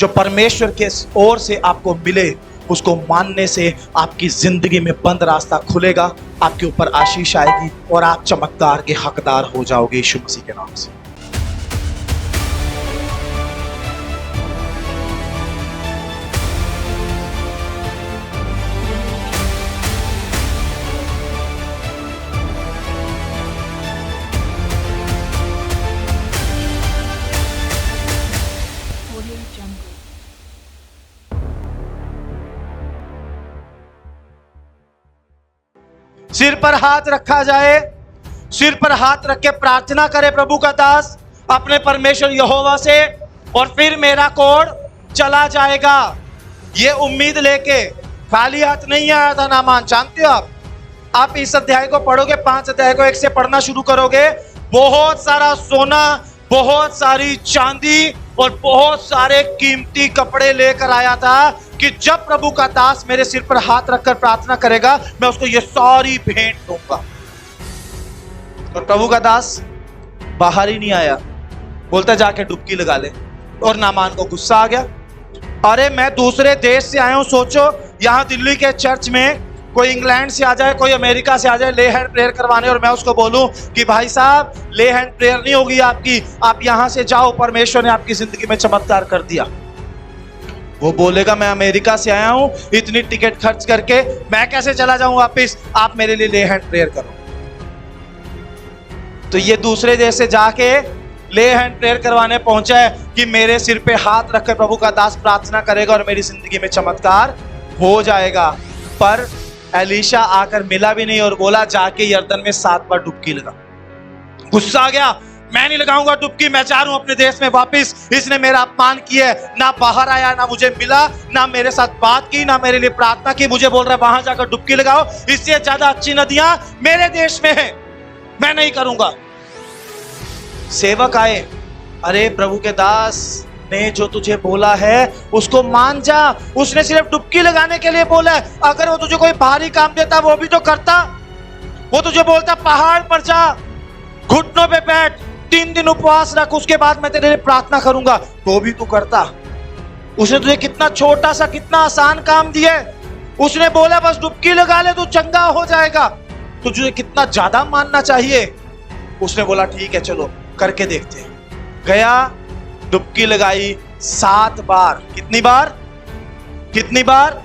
जो परमेश्वर के ओर से आपको मिले, उसको मानने से आपकी जिंदगी में बंद रास्ता खुलेगा, आपके ऊपर आशीष आएगी और आप चमत्कार के हकदार हो जाओगे यीशु मसीह के नाम से। सिर पर हाथ रखा जाए, सिर पर हाथ रख के प्रार्थना करे प्रभु का दास अपने परमेश्वर यहोवा से, और फिर मेरा कोढ़ चला जाएगा। ये उम्मीद लेके खाली हाथ नहीं आया था नामान। जानते हो आप इस अध्याय को पढ़ोगे, 5 अध्याय को 1 से पढ़ना शुरू करोगे, बहुत सारा सोना, बहुत सारी चांदी और बहुत सारे कीमती कपड़े लेकर आया था कि जब प्रभु का दास मेरे सिर पर हाथ रखकर प्रार्थना करेगा, मैं उसको ये सारी भेंट दूंगा। और प्रभु का दास बाहर ही नहीं आया, बोलता जाके डुबकी लगा ले। और नामान को गुस्सा आ गया, अरे मैं दूसरे देश से आया हूं, सोचो यहां दिल्ली के चर्च में कोई इंग्लैंड से आ जाए, कोई अमेरिका से आ जाए ले हैंड प्रेयर करवाने, और मैं उसको बोलूं कि भाई साहब ले हैंड प्रेयर नहीं होगी आपकी, आप यहां से जाओ, परमेश्वर ने आपकी जिंदगी में चमत्कार कर दिया। वो बोलेगा मैं अमेरिका से आया हूं, इतनी टिकट खर्च करके मैं कैसे चला जाऊं वापिस, आप मेरे लिए ले हैंड प्रेयर करो। तो ये दूसरे देश से जाके ले हैंड प्रेयर करवाने पहुंचा है कि मेरे सिर पे हाथ रखकर प्रभु का दास प्रार्थना करेगा और मेरी जिंदगी में चमत्कार हो जाएगा। पर एलीशा आकर मिला भी नहीं और बोला जाके यरदन में 7 बार डुबकी लगा। गुस्सा आ गया, मैं नहीं लगाऊंगा डुबकी, मैं जा रहा हूं अपने देश में वापस। इसने मेरा अपमान किया है, ना बाहर आया, ना मुझे मिला, ना मेरे साथ बात की, ना मेरे लिए प्रार्थना की, मुझे बोल रहा है वहां जाकर डुबकी लगाओ, इससे ज्यादा अच्छी नदियां मेरे देश में है, मैं नहीं करूंगा। सेवक आए, अरे प्रभु के दास ने जो तुझे बोला है उसको मान जा, उसने सिर्फ डुबकी लगाने के लिए बोला है, अगर वो तुझे कोई भारी काम देता वो भी तो करता। वो तुझे बोलता पहाड़ पर जा, घुटनों पे बैठ, 3 दिन उपवास रख, उसके बाद मैं तेरे लिए प्रार्थना करूंगा, तो भी तू करता। उसने तुझे कितना छोटा सा, कितना आसान काम दिया है, उसने बोला बस डुबकी लगा ले तू चंगा हो जाएगा, तुझे कितना ज्यादा मानना चाहिए। उसने बोला ठीक है चलो करके देखते हैं। गया, डुबकी लगाई 7 बार। कितनी बार? कितनी बार?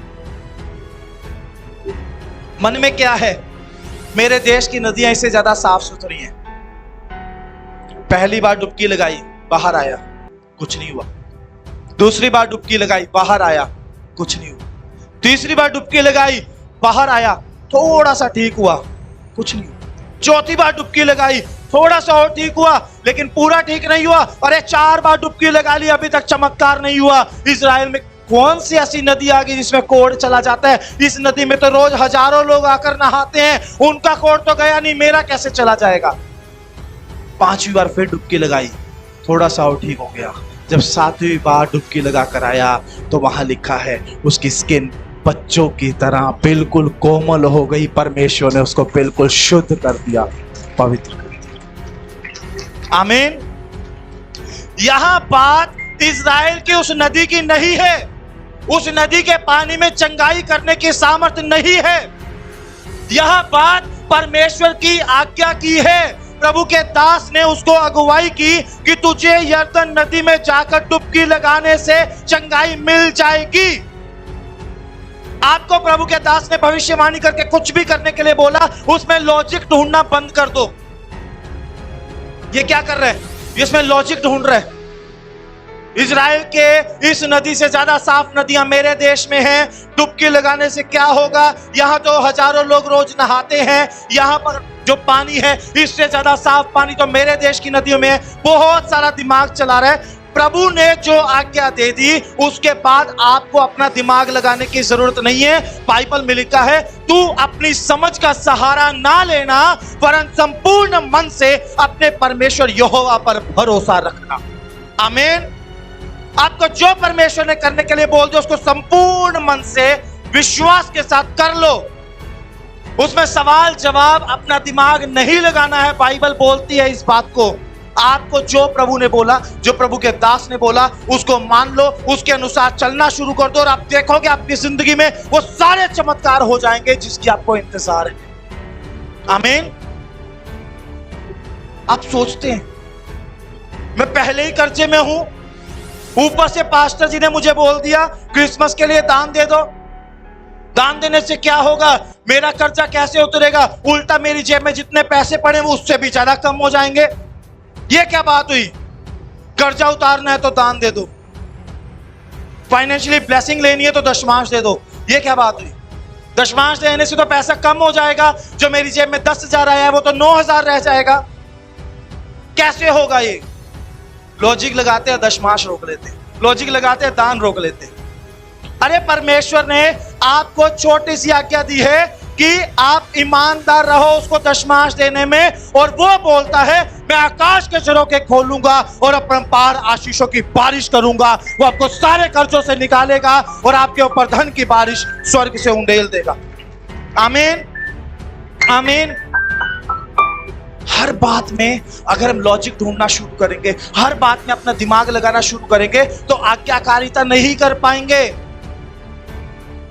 मन में क्या है? मेरे देश की नदियां इससे ज्यादा साफ सुथरी हैं। पहली बार डुबकी लगाई, बाहर आया, कुछ नहीं हुआ। दूसरी बार डुबकी लगाई, बाहर आया, कुछ नहीं हुआ। तीसरी बार डुबकी लगाई, बाहर आया, थोड़ा सा ठीक हुआ, कुछ नहीं हुआ। चौथी बार डुबकी लगाई, थोड़ा सा और ठीक हुआ, लेकिन पूरा ठीक नहीं हुआ। अरे 4 बार डुबकी लगा ली, अभी तक चमत्कार नहीं हुआ। इजराइल में कौन सी ऐसी नदी आ गई जिसमें कोढ़ चला जाता है? इस नदी में तो रोज हजारों लोग आकर नहाते हैं, उनका कोढ़ तो गया नहीं, मेरा कैसे चला जाएगा? 5वीं बार फिर डुबकी लगाई, थोड़ा सा और ठीक हो गया। जब 7वीं बार डुबकी लगा कर आया तो वहां लिखा है उसकी स्किन बच्चों की तरह बिल्कुल कोमल हो गई। परमेश्वर ने उसको बिल्कुल शुद्ध कर दिया, पवित्र कर दिया। आमीन। यहां बात इज़राइल की उस नदी की नहीं है, उस नदी के पानी में चंगाई करने की सामर्थ्य नहीं है। यहां बात परमेश्वर की आज्ञा की है। प्रभु के दास ने उसको अगुवाई की कि तुझे यरदन नदी में जाकर डुबकी लगाने से चंगाई मिल जाएगी। आपको प्रभु के दास ने भविष्यवाणी करके कुछ भी करने के लिए बोला, उसमें लॉजिक ढूंढना बंद कर दो। ये क्या कर रहे हैं? इसमें लॉजिक ढूंढ रहे हैं। इज़राइल के इस नदी से ज्यादा साफ नदियां मेरे देश में हैं, डुबकी लगाने से क्या होगा? यहां तो हजारों लोग रोज नहाते हैं, यहां पर जो पानी है इससे ज्यादा साफ पानी तो मेरे देश की नदियों में है। बहुत सारा दिमाग चला रहा है। प्रभु ने जो आज्ञा दे दी उसके बाद आपको अपना दिमाग लगाने की जरूरत नहीं है। बाइबल में लिखा है तू अपनी समझ का सहारा ना लेना, वरन संपूर्ण मन से अपने परमेश्वर यहोवा पर भरोसा रखना। आमीन। आपको जो परमेश्वर ने करने के लिए बोल दिया उसको संपूर्ण मन से विश्वास के साथ कर लो। उसमें सवाल जवाब अपना दिमाग नहीं लगाना है। बाइबल बोलती है इस बात को। आपको जो प्रभु ने बोला, जो प्रभु के दास ने बोला, उसको मान लो, उसके अनुसार चलना शुरू कर दो और आप देखोगे आपकी जिंदगी में वो सारे चमत्कार हो जाएंगे जिसकी आपको इंतजार है। आमीन। आप सोचते हैं मैं पहले ही कर्जे में हूं, ऊपर से पास्टर जी ने मुझे बोल दिया क्रिसमस के लिए दान दे दो। दान देने से क्या होगा, मेरा कर्जा कैसे उतरेगा, उल्टा मेरी जेब में जितने पैसे पड़े वो उससे भी ज्यादा कम हो जाएंगे। ये क्या बात हुई, कर्जा उतारना है तो दान दे दो, फाइनेंशियली ब्लेसिंग लेनी है तो दशमांश दे दो। ये क्या बात हुई, दशमांश देने से तो पैसा कम हो जाएगा, जो मेरी जेब में 10,000 आया है वो तो 9,000 रह जाएगा। कैसे होगा ये? लॉजिक लगाते हैं दशमांश रोक लेते हैं, लॉजिक लगाते हैं दान रोक लेते हैं। अरे परमेश्वर ने आपको छोटी सी आज्ञा दी है कि आप ईमानदार रहो उसको दशमांश देने में, और वो बोलता है मैं आकाश के झरोखे खोलूंगा और अपरंपार आशीषों की बारिश करूंगा। वो आपको सारे कर्जों से निकालेगा और आपके ऊपर धन की बारिश स्वर्ग से उंडेल देगा। आमीन, आमीन। हर बात में अगर हम लॉजिक ढूंढना शुरू करेंगे, हर बात में अपना दिमाग लगाना शुरू करेंगे तो आज्ञाकारिता नहीं कर पाएंगे।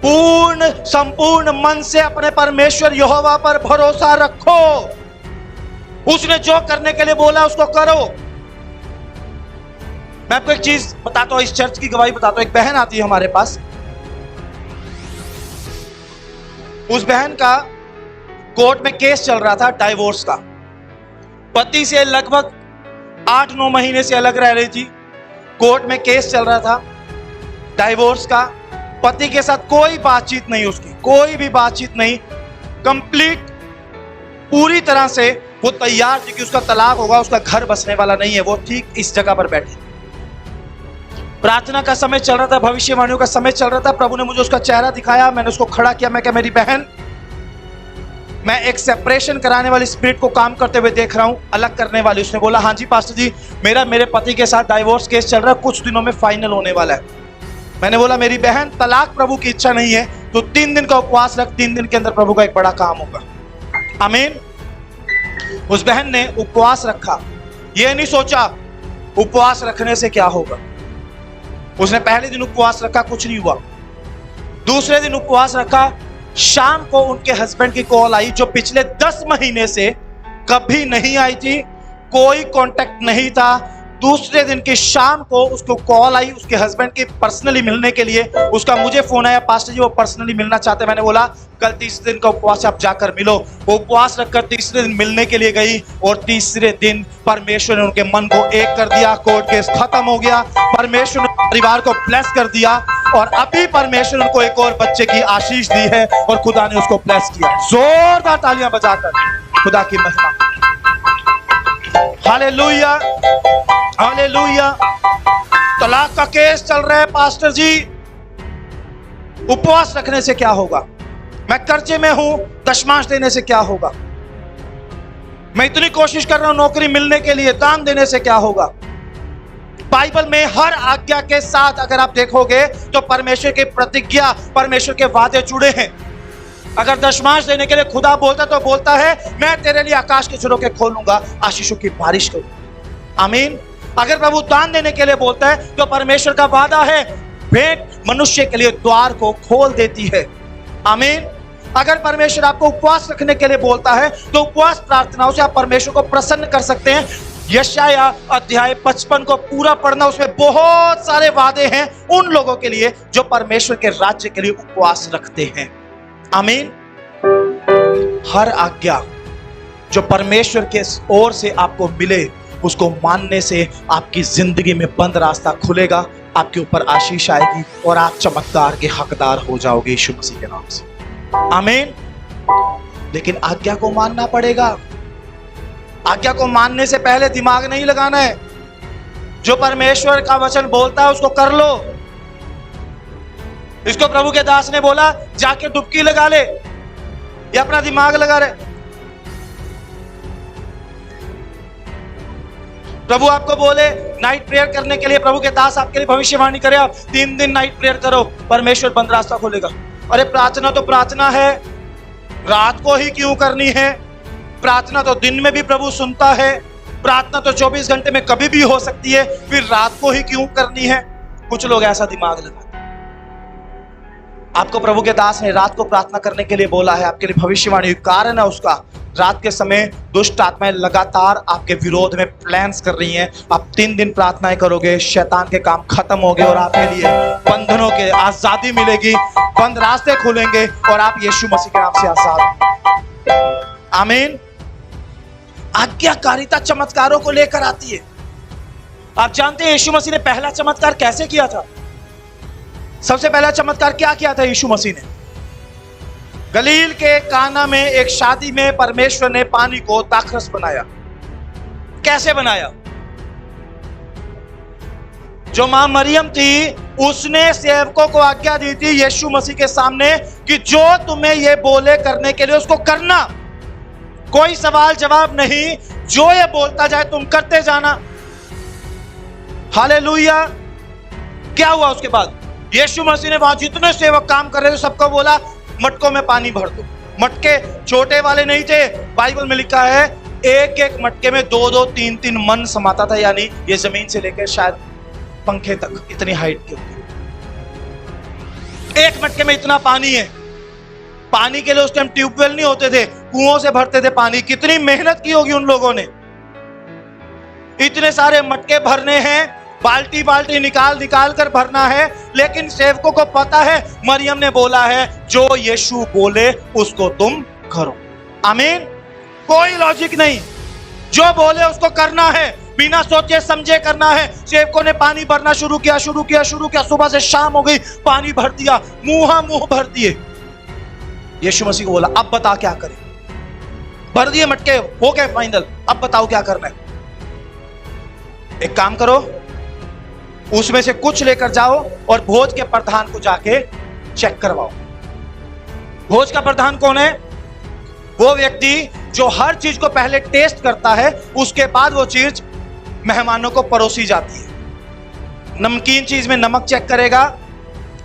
पूर्ण संपूर्ण मन से अपने परमेश्वर यहोवा पर भरोसा रखो, उसने जो करने के लिए बोला उसको करो। मैं आपको एक चीज बताता हूं, इस चर्च की गवाही बताता हूं। एक बहन आती है हमारे पास, उस बहन का कोर्ट में केस चल रहा था डाइवोर्स का। पति से लगभग 8-9 महीने से अलग रह रही थी, कोर्ट में केस चल रहा था डाइवोर्स का। पति के साथ कोई बातचीत नहीं, उसकी कोई भी बातचीत नहीं, कंप्लीट पूरी तरह से वो तैयार थी कि उसका तलाक होगा, उसका घर बसने वाला नहीं है। वो ठीक इस जगह पर बैठी, प्रार्थना का समय चल रहा था, भविष्यवाणियों का समय चल रहा था। प्रभु ने मुझे उसका चेहरा दिखाया, मैंने उसको खड़ा किया, मैं कहा मेरी बहन, मैं एक सेपरेशन कराने वाली स्पिरिट को काम करते हुए देख रहा हूं, अलग करने वाली। उसने बोला हाँ जी पास्टर जी, मेरे पति के साथ डाइवोर्स केस चल रहा है, कुछ दिनों में फाइनल होने वाला है। मैंने बोला मेरी बहन, तलाक प्रभु की इच्छा नहीं है तो 3 दिन का उपवास रख, 3 दिन के अंदर प्रभु का एक बड़ा काम होगा। आमीन। उस बहन ने उपवास रखा, ये नहीं सोचा उपवास रखने से क्या होगा। उसने पहले दिन उपवास रखा, कुछ नहीं हुआ। दूसरे दिन उपवास रखा, शाम को उनके हस्बैंड की कॉल आई, जो पिछले 10 महीने से कभी नहीं आई थी, कोई कांटेक्ट नहीं था। दूसरे दिन की शाम को उसको कॉल आई उसके हस्बैंड की पर्सनली मिलने के लिए। उसका मुझे फोन आया, पास्टर जी वो पर्सनली मिलना चाहते। मैंने बोला कल 30 दिन का उपवास, आप जाकर मिलो। वो उपवास रखकर तीसरे दिन मिलने के लिए गई और तीसरे दिन परमेश्वर ने उनके मन को एक कर दिया, कोर्ट केस खत्म हो गया, परमेश्वर ने परिवार को ब्लेस कर दिया और अभी परमेश्वर उनको एक और बच्चे की आशीष दी है और खुदा ने उसको ब्लेस किया। जोरदार तालियां बजाकर खुदा की महिमा। Hallelujah, hallelujah. तलाक का केस चल रहा है पास्टर जी, उपवास रखने से क्या होगा, मैं कर्जे में हूं, दशमांश देने से क्या होगा, मैं इतनी कोशिश कर रहा हूं नौकरी मिलने के लिए, दान देने से क्या होगा। बाइबल में हर आज्ञा के साथ अगर आप देखोगे तो परमेश्वर की प्रतिज्ञा, परमेश्वर के वादे जुड़े हैं। अगर दशमांश देने के लिए खुदा बोलता तो बोलता है मैं तेरे लिए आकाश के झरोखे खोलूंगा, आशीषों की बारिश करूंगा। आमीन। अगर प्रभु दान देने के लिए बोलता है तो परमेश्वर का वादा है भेंट मनुष्य के लिए द्वार को खोल देती है। आमीन। अगर परमेश्वर आपको उपवास रखने के लिए बोलता है तो उपवास प्रार्थनाओं से आप परमेश्वर को प्रसन्न कर सकते हैं। यशाया अध्याय 55 को पूरा पढ़ना, उसमें बहुत सारे वादे हैं उन लोगों के लिए जो परमेश्वर के राज्य के लिए उपवास रखते हैं। आमीन। हर आज्ञा जो परमेश्वर के ओर से आपको मिले उसको मानने से आपकी जिंदगी में बंद रास्ता खुलेगा, आपके ऊपर आशीष आएगी और आप चमत्कार के हकदार हो जाओगे यीशु मसीह के नाम से। आमीन। लेकिन आज्ञा को मानना पड़ेगा। आज्ञा को मानने से पहले दिमाग नहीं लगाना है, जो परमेश्वर का वचन बोलता है उसको कर लो। इसको प्रभु के दास ने बोला जाके डुबकी लगा ले, ये अपना दिमाग लगा रहे। प्रभु आपको बोले नाइट प्रेयर करने के लिए, प्रभु के दास आपके लिए भविष्यवाणी करे, आप 3 दिन नाइट प्रेयर करो, परमेश्वर बंद रास्ता खोलेगा। अरे प्रार्थना तो प्रार्थना है, रात को ही क्यों करनी है, प्रार्थना तो दिन में भी प्रभु सुनता है, प्रार्थना तो 24 घंटे में कभी भी हो सकती है, फिर रात को ही क्यों करनी है? कुछ लोग ऐसा दिमाग लगाते। आपको प्रभु के दास ने रात को प्रार्थना करने के लिए बोला है, आपके लिए भविष्यवाणी। कारण है उसका, रात के समय दुष्ट आत्माएं लगातार आपके विरोध में प्लान्स कर रही हैं। आप 3 दिन प्रार्थनाएं करोगे, शैतान के काम खत्म हो गए और आपके लिए बंधनों के आजादी मिलेगी, बंद रास्ते खुलेंगे और आप यीशु मसीह के नाम से आजाद। आमीन। आज्ञाकारिता चमत्कारों को लेकर आती है। आप जानते हैं यीशु मसीह ने पहला चमत्कार कैसे किया था? सबसे पहला चमत्कार क्या किया था यीशु मसीह ने? गलील के काना में एक शादी में परमेश्वर ने पानी को दाखरस बनाया। कैसे बनाया? जो मां मरियम थी उसने सेवकों को आज्ञा दी थी यीशु मसीह के सामने कि जो तुम्हें ये बोले करने के लिए उसको करना, कोई सवाल जवाब नहीं, जो ये बोलता जाए तुम करते जाना। हालेलुया। क्या हुआ उसके बाद? यीशु मसीह ने वहां जितने सेवक काम कर रहे थे सबको बोला मटकों में पानी भर दो। मटके छोटे वाले नहीं थे, बाइबल में लिखा है एक एक मटके में 2-2 3-3 मन समाता था, यानी ये जमीन से लेकर शायद पंखे तक इतनी हाइट के होगी। एक मटके में इतना पानी है। पानी के लिए उस टाइम ट्यूबवेल नहीं होते थे, कुओं से भरते थे पानी। कितनी मेहनत की होगी उन लोगों ने, इतने सारे मटके भरने हैं, बाल्टी बाल्टी निकाल निकाल कर भरना है। लेकिन सेवकों को पता है मरियम ने बोला है जो यीशु बोले उसको तुम करो। आमीन। कोई लॉजिक नहीं, जो बोले उसको करना है, बिना सोचे समझे करना है। सेवकों ने पानी भरना शुरू किया। सुबह से शाम हो गई, पानी भर दिया, मुंह भर दिए। यीशु मसीह को बोला अब बता क्या करें? भर दिए मटके, हो गए फाइनल, अब बताओ क्या करना है? एक काम करो, उसमें से कुछ लेकर जाओ और भोज के प्रधान को जाके चेक करवाओ। भोज का प्रधान कौन है? वो व्यक्ति जो हर चीज को पहले टेस्ट करता है, उसके बाद वो चीज मेहमानों को परोसी जाती है। नमकीन चीज में नमक चेक करेगा,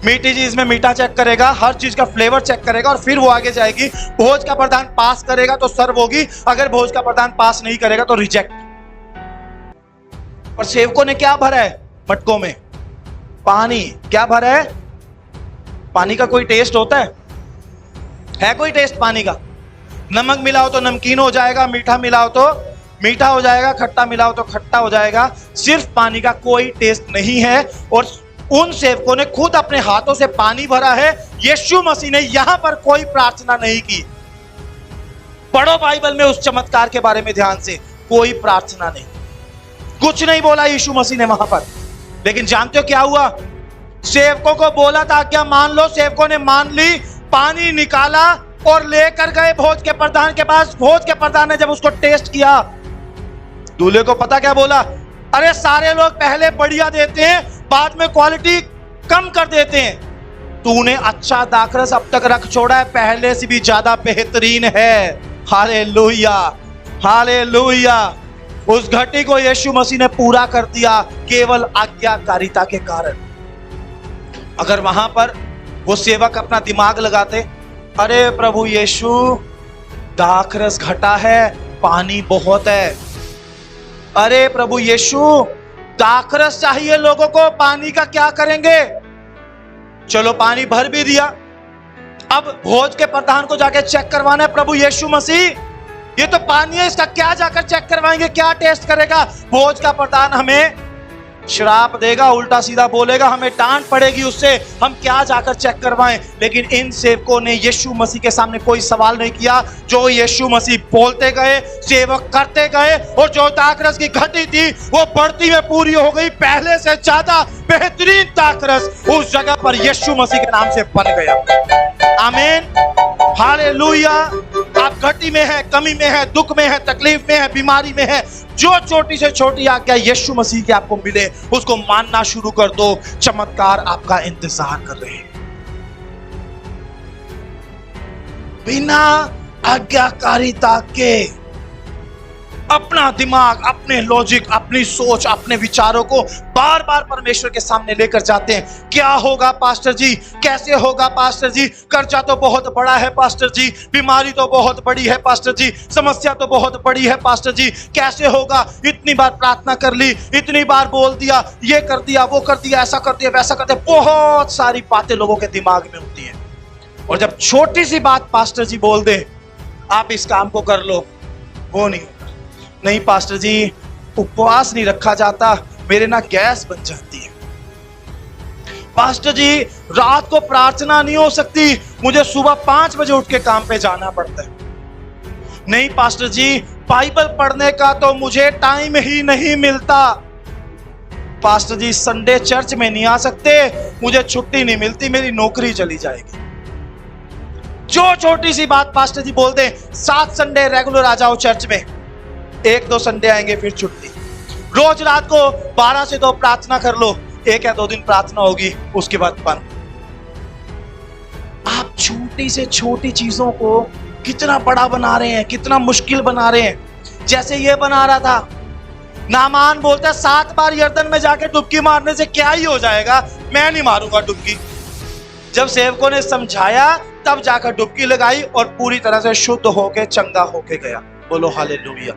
मीठी चीज में मीठा चेक करेगा, हर चीज का फ्लेवर चेक करेगा और फिर वो आगे जाएगी। भोज का प्रधान पास करेगा तो सर्व होगी, अगर भोज का प्रधान पास नहीं करेगा तो रिजेक्ट। और सेवकों ने क्या भरा है मटकों में? पानी। क्या भरा है? पानी का कोई टेस्ट होता है कोई टेस्ट पानी का? नमक मिलाओ तो नमकीन हो जाएगा, मीठा मिलाओ तो मीठा हो जाएगा, खट्टा मिलाओ तो खट्टा हो जाएगा। सिर्फ पानी का कोई टेस्ट नहीं है। और उन सेवकों ने खुद अपने हाथों से पानी भरा है। यीशु मसीह ने यहां पर कोई प्रार्थना नहीं की। पढ़ो बाइबल में उस चमत्कार के बारे में ध्यान से, कोई प्रार्थना नहीं, कुछ नहीं बोला यीशु मसीह ने वहां पर। लेकिन जानते हो क्या हुआ? सेवकों को बोला था क्या मान लो, सेवकों ने मान ली, पानी निकाला और लेकर गए भोज के प्रधान के पास। भोज के प्रधान ने जब उसको टेस्ट किया, दूल्हे को पता क्या बोला? अरे सारे लोग पहले बढ़िया देते हैं, बाद में क्वालिटी कम कर देते हैं। तूने अच्छा दाखरस अब तक रख छोड़ा है, पहले से भी ज्यादा बेहतरीन है। Hallelujah, hallelujah. उस घटी को यीशु मसीह ने पूरा कर दिया केवल आज्ञाकारिता के कारण। अगर वहां पर वो सेवक अपना दिमाग लगाते, अरे प्रभु यीशु दाखरस घटा है, पानी बहुत है। अरे प्रभु यीशु दाखरस चाहिए लोगों को, पानी का क्या करेंगे? चलो पानी भर भी दिया। अब भोज के प्रधान को जाके चेक करवाना है, प्रभु यीशु मसीह ये तो पानी है, इसका क्या जाकर चेक करवाएंगे, क्या टेस्ट करेगा? भोज का प्रधान हमें श्राप देगा, उल्टा सीधा बोलेगा, हमें डांट पड़ेगी उससे, हम क्या जाकर चेक करवाएं? लेकिन इन सेवकों ने यीशु मसीह के सामने कोई सवाल नहीं किया। जो यीशु मसीह बोलते गए, सेवक करते गए, और जो दाखरस की घटी थी वो बढ़ती में पूरी हो गई। पहले से ज्यादा बेहतरीन दाखरस उस जगह पर यीशु मसीह के नाम से बन गया। आमीन, हालेलुया। आप घटी में है, कमी में है, दुख में है, तकलीफ में है, बीमारी में है, जो छोटी से छोटी आज्ञा यीशु मसीह की आपको मिले उसको मानना शुरू कर दो। चमत्कार आपका इंतजार कर रहे हैं। बिना आज्ञाकारिता के अपना दिमाग, अपने लॉजिक, अपनी सोच, अपने विचारों को बार बार परमेश्वर के सामने लेकर जाते हैं। क्या होगा पास्टर जी, कैसे होगा पास्टर जी, कर्जा तो बहुत बड़ा है पास्टर जी, बीमारी तो बहुत बड़ी है पास्टर जी, समस्या तो बहुत बड़ी है पास्टर जी, कैसे होगा, इतनी बार प्रार्थना कर ली, इतनी बार बोल दिया, ये कर दिया, वो कर दिया, ऐसा कर दिया, वैसा कर दिया, बहुत सारी बातें लोगों के दिमाग में होती हैं। और जब छोटी सी बात पास्टर जी बोल दे, आप इस काम को कर लो, वो नहीं होता। नहीं पास्टर जी, उपवास नहीं रखा जाता, मेरे ना गैस बन जाती है। पास्टर जी, रात को प्रार्थना नहीं हो सकती, मुझे सुबह 5 बजे उठ के काम पे जाना पड़ता है। नहीं पास्टर जी, बाइबल पढ़ने का तो मुझे टाइम ही नहीं मिलता। पास्टर जी, संडे चर्च में नहीं आ सकते, मुझे छुट्टी नहीं मिलती, मेरी नौकरी चली जाएगी। जो छोटी सी बात पास्टर जी बोल दे, 7 संडे रेगुलर आ जाओ चर्च में, 1-2 संडे आएंगे फिर छुट्टी। रोज रात को 12 से 2 प्रार्थना कर लो, 1 या 2 दिन प्रार्थना होगी, उसके बाद बंद। आप छोटी से छोटी चीजों को कितना बड़ा बना रहे हैं, कितना मुश्किल बना रहे हैं। जैसे ये बना रहा था, नामान बोलता है 7 बार यर्दन में जाके डुबकी मारने से क्या ही हो जाएगा, मैं नहीं मारूंगा डुबकी। जब सेवकों ने समझाया तब जाकर डुबकी लगाई और पूरी तरह से शुद्ध होके चंगा होके गया। बोलो हालेलुया।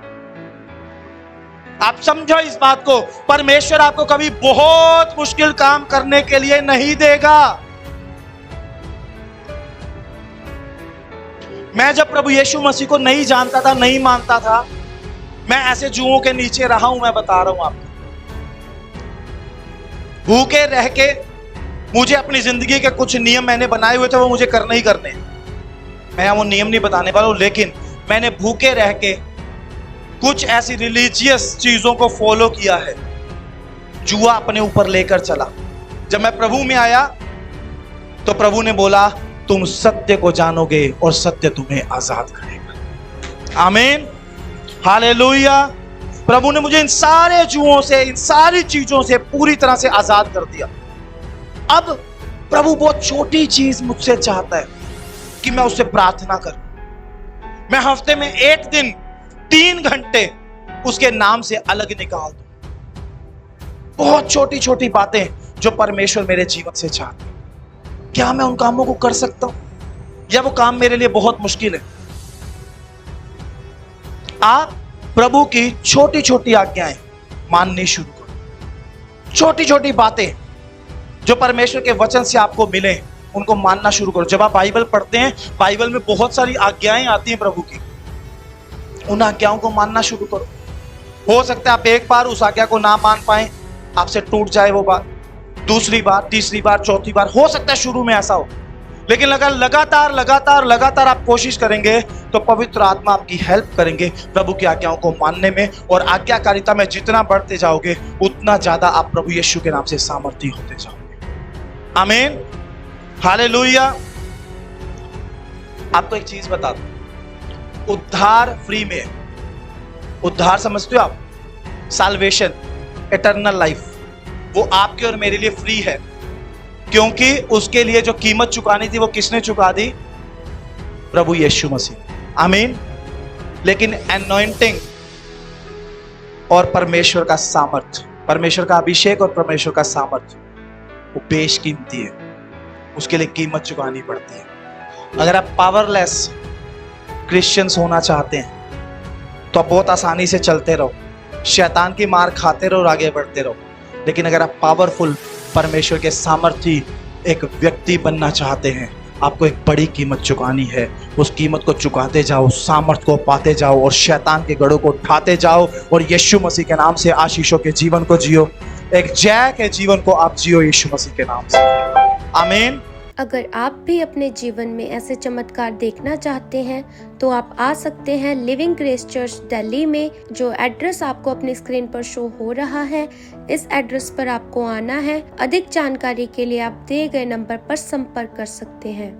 आप समझो इस बात को, परमेश्वर आपको कभी बहुत मुश्किल काम करने के लिए नहीं देगा। मैं जब प्रभु यीशु मसीह को नहीं जानता था, नहीं मानता था, मैं ऐसे जुओं के नीचे रहा हूं। मैं बता रहा हूं आपको, भूखे रह के मुझे अपनी जिंदगी के कुछ नियम मैंने बनाए हुए थे, वो मुझे करने ही करने। मैं वो नियम नहीं बताने वाला हूं, लेकिन मैंने भूखे रह के कुछ ऐसी रिलीजियस चीजों को फॉलो किया है, जुआ अपने ऊपर लेकर चला। जब मैं प्रभु में आया तो प्रभु ने बोला, तुम सत्य को जानोगे और सत्य तुम्हें आजाद करेगा। आमीन, हालेलुया। प्रभु ने मुझे इन सारे जुओं से, इन सारी चीजों से पूरी तरह से आजाद कर दिया। अब प्रभु बहुत छोटी चीज मुझसे चाहता है कि मैं उससे प्रार्थना करूं। मैं हफ्ते में 1 दिन 3 घंटे उसके नाम से अलग निकाल दूं। बहुत छोटी छोटी बातें जो परमेश्वर मेरे जीवन से चाहते हैं। क्या मैं उन कामों को कर सकता हूं, या वो काम मेरे लिए बहुत मुश्किल है? आप प्रभु की छोटी छोटी आज्ञाएं माननी शुरू करो। छोटी छोटी बातें जो परमेश्वर के वचन से आपको मिले, उनको मानना शुरू करो। जब आप बाइबल पढ़ते हैं, बाइबल में बहुत सारी आज्ञाएं आती हैं प्रभु की, उन आज्ञाओं को मानना शुरू करो। हो सकता है आप एक बार उस आज्ञा को ना मान पाए, आपसे टूट जाए वो बात, दूसरी बार, तीसरी बार, चौथी बार, हो सकता है शुरू में ऐसा हो, लेकिन अगर लगातार आप कोशिश करेंगे तो पवित्र आत्मा आपकी हेल्प करेंगे प्रभु की आज्ञाओं को मानने में। और आज्ञाकारिता में जितना बढ़ते जाओगे, उतना ज्यादा आप प्रभु यीशु के नाम से सामर्थी होते जाओगे। आमीन, हालेलुया। आपको एक चीज बता दूं, उद्धार फ्री में, उद्धार समझते हो आप, साल्वेशन, इटर्नल लाइफ, वो आपके और मेरे लिए फ्री है, क्योंकि उसके लिए जो कीमत चुकानी थी वो किसने चुका दी? प्रभु यीशु मसीह। आमीन। लेकिन एनॉइंटिंग और परमेश्वर का सामर्थ, परमेश्वर का अभिषेक और परमेश्वर का सामर्थ, वो बेशकीमती है, उसके लिए कीमत चुकानी पड़ती है। अगर आप पावरलेस क्रिश्चियंस होना चाहते हैं तो आप बहुत आसानी से चलते रहो, शैतान की मार खाते रहो और आगे बढ़ते रहो। लेकिन अगर आप पावरफुल, परमेश्वर के सामर्थी एक व्यक्ति बनना चाहते हैं, आपको एक बड़ी कीमत चुकानी है। उस कीमत को चुकाते जाओ, सामर्थ को पाते जाओ और शैतान के गढ़ों को उठाते जाओ और यीशु मसीह के नाम से आशीषों के जीवन को जियो। एक जय के जीवन को आप जियो यीशु मसीह के नाम से। आमीन। अगर आप भी अपने जीवन में ऐसे चमत्कार देखना चाहते हैं तो आप आ सकते हैं लिविंग ग्रेस चर्च दिल्ली में, जो एड्रेस आपको अपनी स्क्रीन पर शो हो रहा है। इस एड्रेस पर आपको आना है। अधिक जानकारी के लिए आप दिए गए नंबर पर संपर्क कर सकते हैं।